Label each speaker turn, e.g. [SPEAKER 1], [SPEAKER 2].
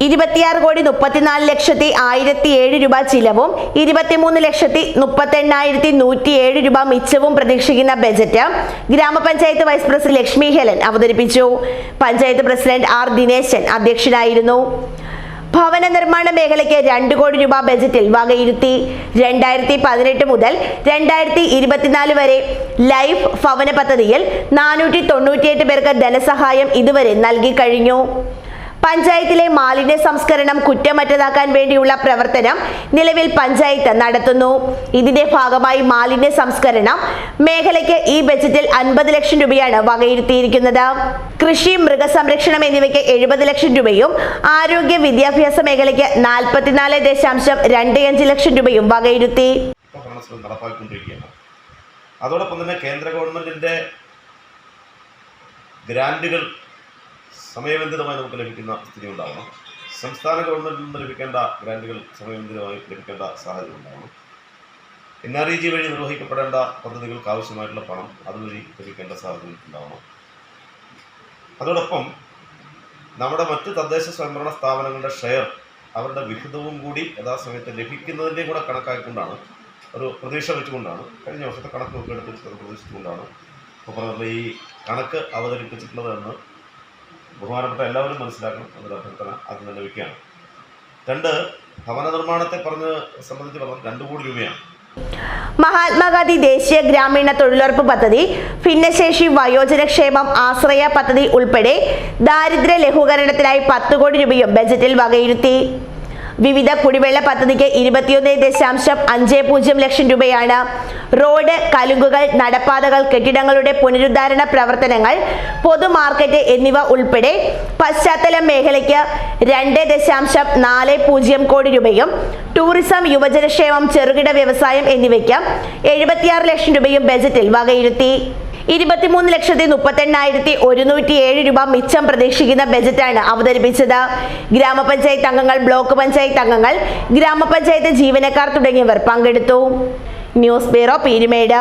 [SPEAKER 1] 26,34,1007 രൂപ ചിലവും 23,38,107 രൂപ മിച്ചവും പ്രതീക്ഷിക്കുന്ന ബജറ്റ് ഗ്രാമപഞ്ചായത്ത് വൈസ് പ്രസിഡന്റ് ലക്ഷ്മി ഹെലൻ അവതരിപ്പിച്ചു. പഞ്ചായത്ത് പ്രസിഡന്റ് ആർ ദിനേശൻ അധ്യക്ഷനായിരുന്നു. ഭവന നിർമ്മാണ മേഖലയ്ക്ക് 2 കോടി രൂപ ബജറ്റിൽ വകയിരുത്തി. 2018 മുതൽ 2024 വരെ ലൈഫ് ഭവന പദ്ധതിയിൽ 498 പേർക്ക് ധനസഹായം ഇതുവരെ നൽകി കഴിഞ്ഞു. പഞ്ചായത്തിലെ മാലിന്യ സംസ്കരണം കുറ്റമറ്റതാക്കാൻ വേണ്ടിയുള്ള പ്രവർത്തനം നിലവിൽ പഞ്ചായത്ത് നടത്തുന്നു. ഇതിന്റെ ഭാഗമായി മാലിന്യ സംസ്കരണം മേഖലയ്ക്ക് ഈ ബജറ്റിൽ 50 ലക്ഷം രൂപയാണ് വകയിരുത്തിയിരിക്കുന്നത്. കൃഷി, മൃഗസംരക്ഷണം എന്നിവയ്ക്ക് 70 ലക്ഷം രൂപയും ആരോഗ്യ വിദ്യാഭ്യാസ മേഖലയ്ക്ക് 44.25 ലക്ഷം രൂപയും വകയിരുത്തി.
[SPEAKER 2] അതോടൊപ്പം തന്നെ കേന്ദ്ര ഗവൺമെന്റിന്റെ ഗ്രാന്റുകൾ സമയബന്ധിതമായി നമുക്ക് ലഭിക്കുന്ന സ്ഥിതി ഉണ്ടാവണം. സംസ്ഥാന ഗവൺമെന്റിൽ നിന്ന് ലഭിക്കേണ്ട ഗ്രാന്റുകൾ സമയബന്ധിതമായി ലഭിക്കേണ്ട സാഹചര്യം ഉണ്ടാവണം. NREG വഴി നിർവഹിക്കപ്പെടേണ്ട പദ്ധതികൾക്ക് ആവശ്യമായിട്ടുള്ള പണം അതുവഴി ലഭിക്കേണ്ട സാഹചര്യം ഉണ്ടാവണം. അതോടൊപ്പം നമ്മുടെ മറ്റ് തദ്ദേശ സ്വയംഭരണ സ്ഥാപനങ്ങളുടെ ഷെയർ, അവരുടെ വിഹിതവും കൂടി യഥാസമയത്ത് ലഭിക്കുന്നതിൻ്റെയും കൂടെ കണക്കാക്കിക്കൊണ്ടാണ്, ഒരു പ്രതീക്ഷ വെച്ചുകൊണ്ടാണ്, കഴിഞ്ഞ വർഷത്തെ കണക്കൊക്കെ എടുത്ത് പ്രതീക്ഷിച്ചുകൊണ്ടാണ് ഇപ്പോൾ ഈ കണക്ക് അവതരിപ്പിച്ചിട്ടുള്ളത് എന്ന് ബഹുമാനപ്പെട്ട എല്ലാവരും മനസ്സിലാക്കണം എന്നൊരു അഭ്യർത്ഥന ആദ്യം തന്നെ വയ്ക്കുകയാണ്. 2, ഭവന നിർമ്മാണത്തെ സംബന്ധിച്ച് പറഞ്ഞാൽ 2 കോടി രൂപയാണ്.
[SPEAKER 1] മഹാത്മാഗാന്ധി ദേശീയ ഗ്രാമീണ തൊഴിലുറപ്പ് പദ്ധതി, ഭിന്നശേഷി വയോജനക്ഷേമം ആശ്രയ പദ്ധതി ഉൾപ്പെടെ ദാരിദ്ര്യ ലഘൂകരണത്തിനായി 10 കോടി രൂപയും ബജറ്റിൽ വകയിരുത്തി. വിവിധ കുടിവെള്ള പദ്ധതിക്ക് 21.50 ലക്ഷം രൂപയാണ്. റോഡ്, കലുങ്കുകൾ, നടപ്പാതകൾ, കെട്ടിടങ്ങളുടെ പുനരുദ്ധാരണ പ്രവർത്തനങ്ങൾ, പൊതുമാർക്കറ്റ് എന്നിവ ഉൾപ്പെടെ പശ്ചാത്തല മേഖലയ്ക്ക് 2.40 കോടി രൂപയും ടൂറിസം, യുവജനക്ഷേമം, ചെറുകിട വ്യവസായം എന്നിവയ്ക്ക് 76 ലക്ഷം രൂപയും ബജറ്റിൽ വകയിരുത്തി. 23,38,107 രൂപ മിച്ചം പ്രതീക്ഷിക്കുന്ന ബജറ്റാണ് അവതരിപ്പിച്ചത്. ഗ്രാമപഞ്ചായത്ത് അംഗങ്ങൾ, ബ്ലോക്ക് പഞ്ചായത്ത് അംഗങ്ങൾ, ഗ്രാമപഞ്ചായത്ത് ജീവനക്കാർ തുടങ്ങിയവർ പങ്കെടുത്തു. News bureau, Peermade.